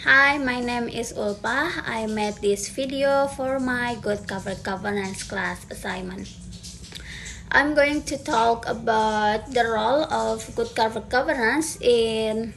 Hi, my name is Ulpa. I made this video for my Good Corporate Governance class assignment. I'm going to talk about the role of good corporate governance in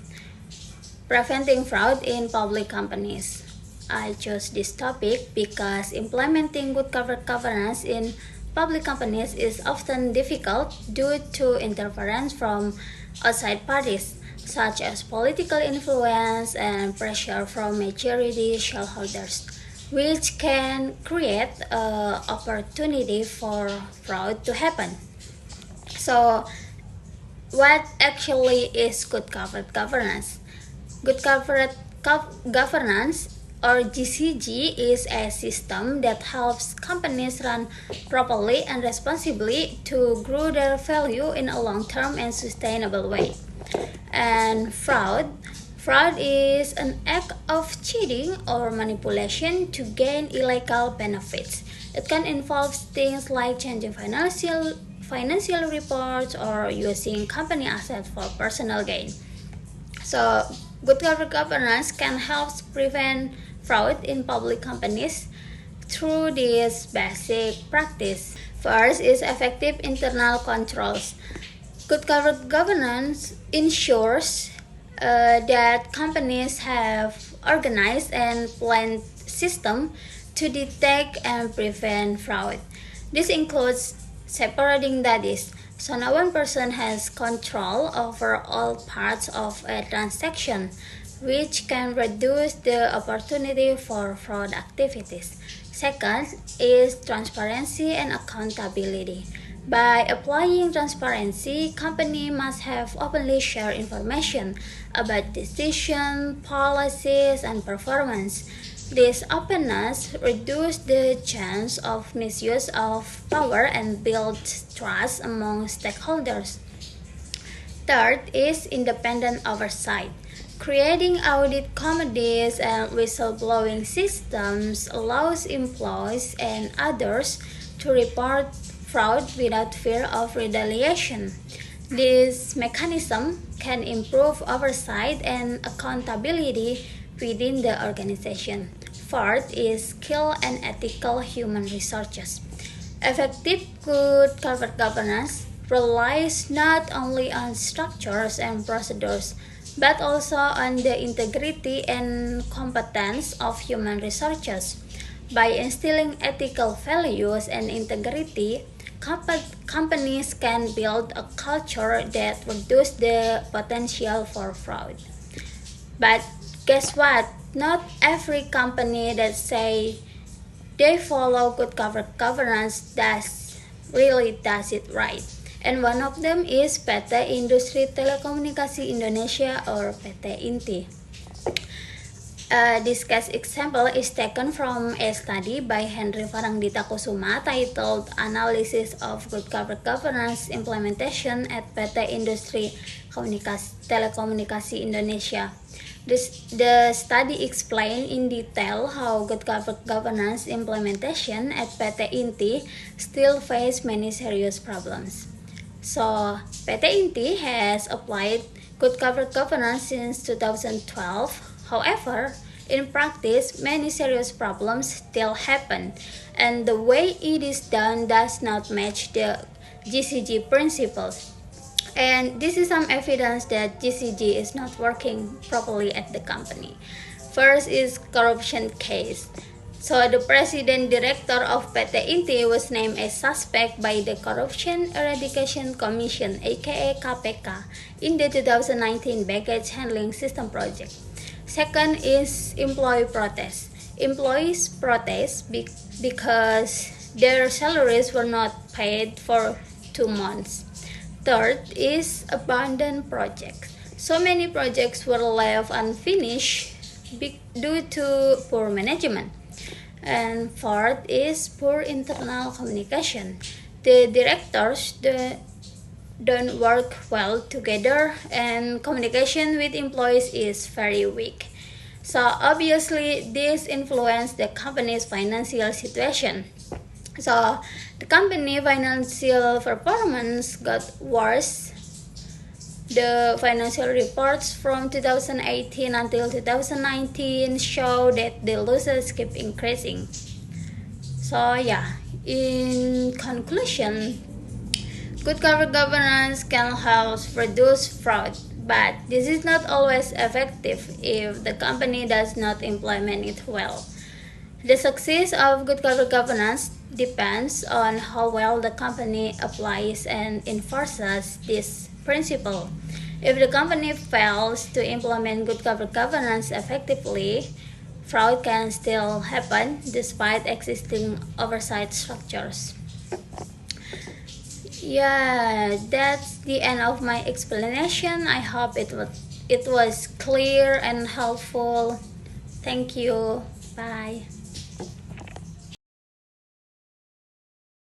preventing fraud in public companies. I chose this topic because implementing good corporate governance in public companies is often difficult due to interference from outside parties, such as political influence and pressure from majority shareholders, which can create an opportunity for fraud to happen. So, what actually is good corporate governance? Good corporate governance, or GCG, is a system that helps companies run properly and responsibly to grow their value in a long-term and sustainable way. And fraud is an act of cheating or manipulation to gain illegal benefits. It can involve things like changing financial reports or using company assets for personal gain. So, good corporate governance can help prevent fraud in public companies through this basic practice. First is effective internal controls. Good corporate governance ensures that companies have organized and planned system to detect and prevent fraud. This includes separating duties, so no one person has control over all parts of a transaction, which can reduce the opportunity for fraud activities. Second is transparency and accountability. By applying transparency, company must have openly share information about decision, policies, and performance. This openness reduces the chance of misuse of power and builds trust among stakeholders. Third is independent oversight. Creating audit committees and whistleblowing systems allows employees and others to report fraud without fear of retaliation. This mechanism can improve oversight and accountability within the organization. Fourth is skill and ethical human resources. Effective good corporate governance relies not only on structures and procedures, but also on the integrity and competence of human resources. By instilling ethical values and integrity, companies can build a culture that reduces the potential for fraud. But guess what? Not every company that say they follow good corporate governance does it right. And one of them is PT Industri Telekomunikasi Indonesia, or PT INTI. This case example is taken from a study by Henry Farangdita Kusuma titled Analysis of Good Corporate Governance Implementation at PT Industri Telekomunikasi Indonesia. The study explained in detail how good corporate governance implementation at PT INTI still face many serious problems. So, PT INTI has applied good corporate governance since 2012. However, in practice, many serious problems still happen, and the way it is done does not match the GCG principles. And this is some evidence that GCG is not working properly at the company. First is corruption case. So the president director of PT INTI was named as suspect by the Corruption Eradication Commission, aka KPK, in the 2019 baggage handling system project. Second is employee protest. Employees protest because their salaries were not paid for 2 months. Third is abandoned projects. So many projects were left unfinished due to poor management. And fourth is poor internal communication. The directors don't work well together, and communication with employees is very weak. So obviously this influenced the company's financial situation. So the company financial performance got worse The financial reports from 2018 until 2019 show that the losses keep increasing. So yeah, in conclusion, good corporate governance can help reduce fraud, but this is not always effective if the company does not implement it well. The success of good corporate governance depends on how well the company applies and enforces this principle. If the company fails to implement good corporate governance effectively, fraud can still happen despite existing oversight structures. Yeah, that's the end of my explanation. I hope it was clear and helpful. Thank you. Bye.